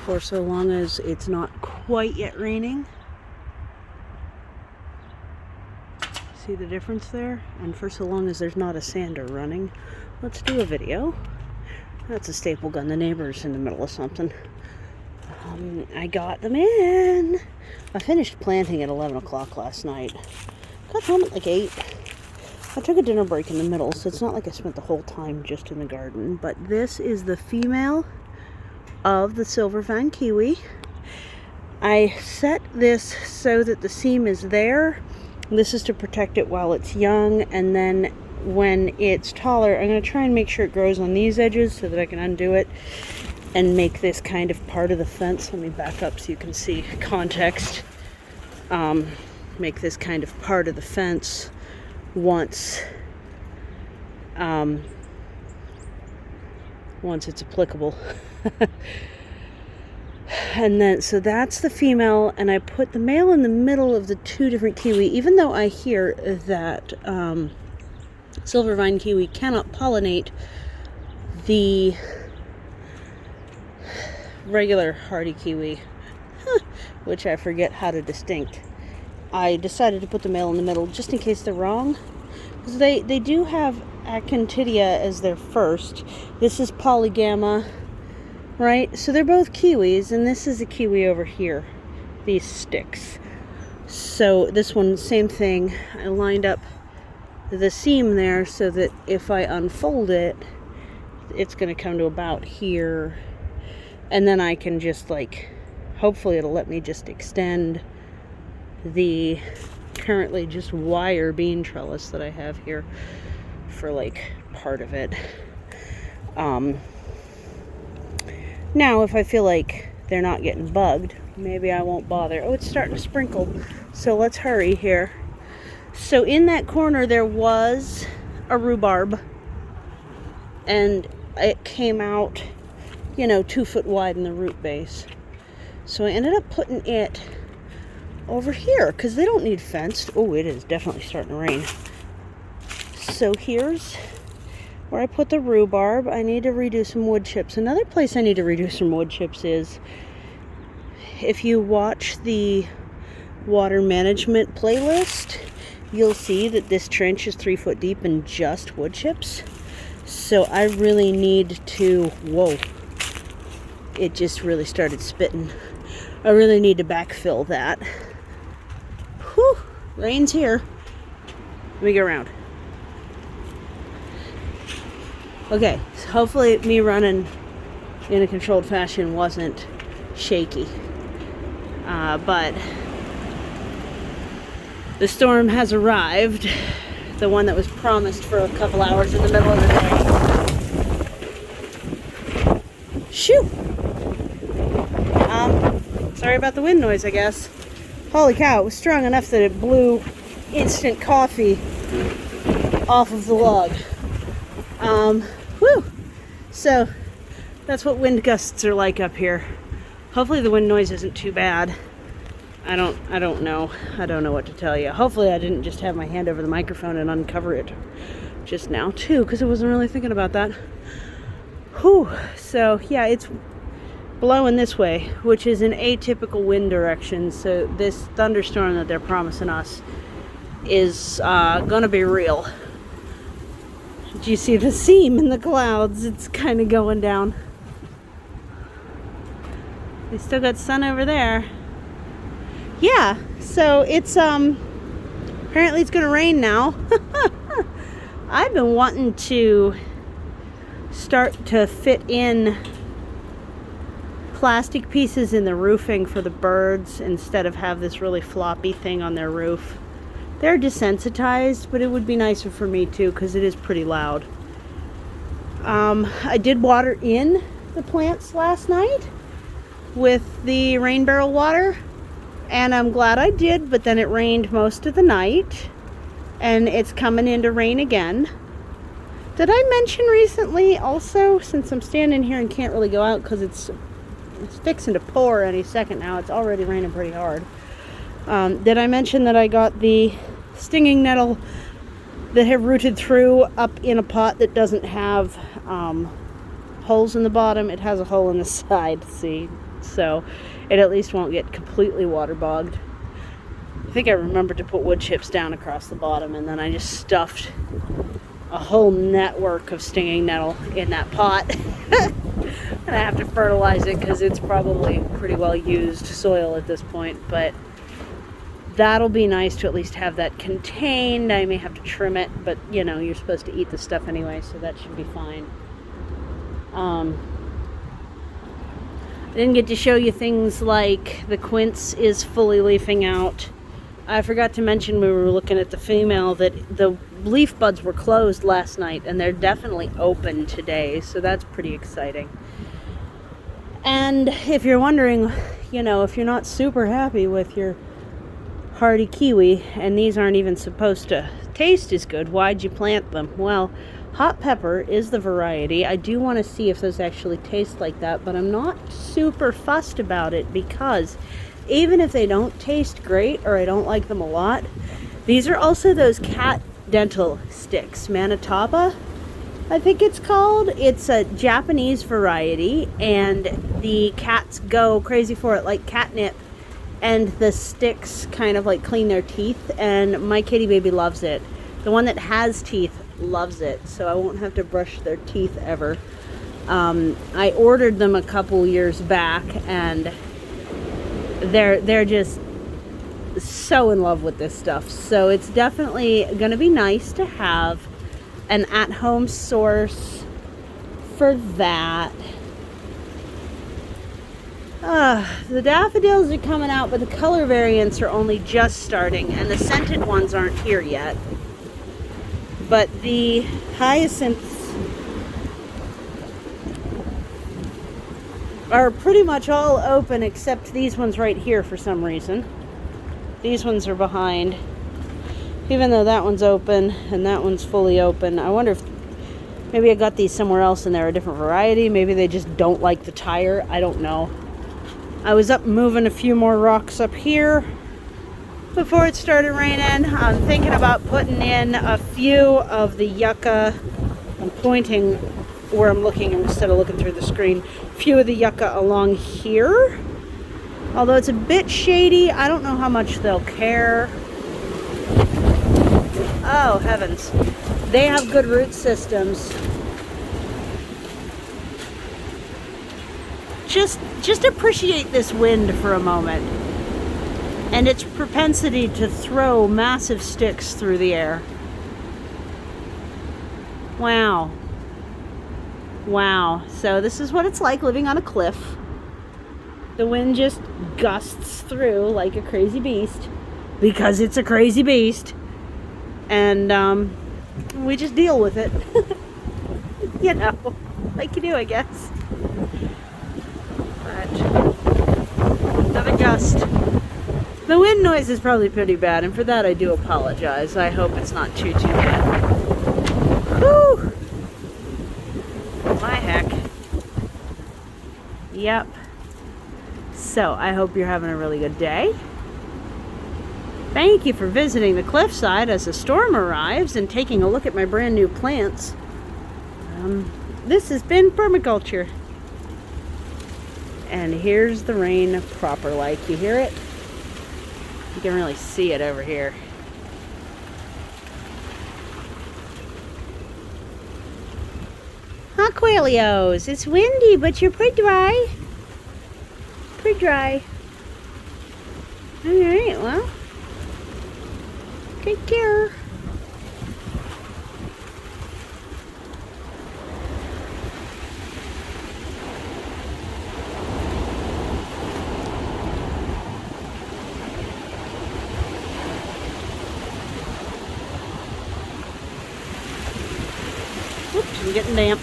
for so long as it's not quite yet raining. See the difference there? And for so long as there's not a sander running. Let's do a video. That's a staple gun. The neighbor's in the middle of something. I got them in. I finished planting at 11 o'clock last night. Got home at like 8. I took a dinner break in the middle, so it's not like I spent the whole time just in the garden. But this is the female of the silver vine kiwi. I set this so that the seam is there. This is to protect it while it's young, and then when it's taller, I'm going to try and make sure it grows on these edges so that I can undo it and make this kind of part of the fence. Let me back up so you can see context. Make this kind of part of the fence once it's applicable. And then, so that's the female, and I put the male in the middle of the two different kiwi, even though I hear that silver vine kiwi cannot pollinate the regular hardy kiwi, which I forget how to distinct. I decided to put the male in the middle just in case they're wrong, because they do have Acanthidia as their first. This is Polygamma. Right, so they're both kiwis, and this is a kiwi over here, these sticks. So this one, same thing. I lined up the seam there so that if I unfold it, it's going to come to about here, and then I can just hopefully it'll let me just extend the currently just wire bean trellis that I have here for part of it. Now, if I feel like they're not getting bugged, maybe I won't bother. Oh, it's starting to sprinkle, so let's hurry here. So in that corner, there was a rhubarb, and it came out, 2 foot wide in the root base. So I ended up putting it over here, because they don't need fenced. Oh, it is definitely starting to rain. So here's where I put the rhubarb. I need to redo some wood chips. Another place I need to redo some wood chips is, if you watch the water management playlist, you'll see that this trench is 3 foot deep in just wood chips. So I really need to, whoa, it just really started spitting. I really need to backfill that. Whew, rain's here. Let me go around. Okay, so hopefully me running in a controlled fashion wasn't shaky. But the storm has arrived. The one that was promised for a couple hours in the middle of the day. Shoo! Sorry about the wind noise, I guess. Holy cow, it was strong enough that it blew instant coffee off of the log. Whew. So that's what wind gusts are like up here. Hopefully the wind noise isn't too bad. I don't know. I don't know what to tell you. Hopefully I didn't just have my hand over the microphone and uncover it just now too, because I wasn't really thinking about that. Whew. So yeah, it's blowing this way, which is an atypical wind direction. So this thunderstorm that they're promising us is gonna be real. Do you see the seam in the clouds? It's kind of going down. We still got sun over there. Yeah, so it's apparently it's gonna rain now. I've been wanting to start to fit in plastic pieces in the roofing for the birds instead of have this really floppy thing on their roof. They're desensitized, but it would be nicer for me too, because it is pretty loud. I did water in the plants last night with the rain barrel water, and I'm glad I did, but then it rained most of the night, and it's coming in to rain again. Did I mention recently also, since I'm standing here and can't really go out because it's fixing to pour any second now, it's already raining pretty hard. Did I mention that I got the stinging nettle that have rooted through up in a pot that doesn't have holes in the bottom? It has a hole in the side. See, so it at least won't get completely waterbogged. I think I remembered to put wood chips down across the bottom, and then I just stuffed a whole network of stinging nettle in that pot. And I have to fertilize it because it's probably pretty well used soil at this point, but that'll be nice to at least have that contained. I may have to trim it, but you know, you're supposed to eat the stuff anyway, so that should be fine. I didn't get to show you things like the quince is fully leafing out. I forgot to mention when we were looking at the female that the leaf buds were closed last night, and they're definitely open today, so that's pretty exciting. And if you're wondering, you know, if you're not super happy with your hardy kiwi, and these aren't even supposed to taste as good, why'd you plant them? Well, hot pepper is the variety. I do want to see if those actually taste like that, but I'm not super fussed about it, because even if they don't taste great or I don't like them a lot, these are also those cat dental sticks, Manitoba, I think it's called. It's a Japanese variety, and the cats go crazy for it, like catnip, and the sticks kind of like clean their teeth, and my kitty baby loves it. The one that has teeth loves it, so I won't have to brush their teeth ever. I ordered them a couple years back, and they're just so in love with this stuff. So it's definitely going to be nice to have an at-home source for that. The daffodils are coming out, but the color variants are only just starting, and the scented ones aren't here yet. But the hyacinths are pretty much all open except these ones right here for some reason. These ones are behind, even though that one's open and that one's fully open. I wonder if maybe I got these somewhere else and they're a different variety. Maybe they just don't like the tire. I don't know. I was up moving a few more rocks up here before it started raining. I'm thinking about putting in a few of the yucca. I'm pointing where I'm looking instead of looking through the screen. A few of the yucca along here. Although it's a bit shady, I don't know how much they'll care. Oh, heavens. They have good root systems. Just appreciate this wind for a moment and its propensity to throw massive sticks through the air. Wow. Wow. So this is what it's like living on a cliff. The wind just gusts through like a crazy beast, because it's a crazy beast. And we just deal with it. You know, like you do, I guess. But another gust. The wind noise is probably pretty bad, and for that I do apologize. I hope it's not too bad. Whew! My heck. Yep. So, I hope you're having a really good day. Thank you for visiting the cliffside as the storm arrives and taking a look at my brand new plants. This has been permaculture. And here's the rain proper, like. You hear it? You can really see it over here. Huh, Quailios? It's windy, but you're pretty dry. Pretty dry. Alright, well. Take care. Oops, I'm getting damp.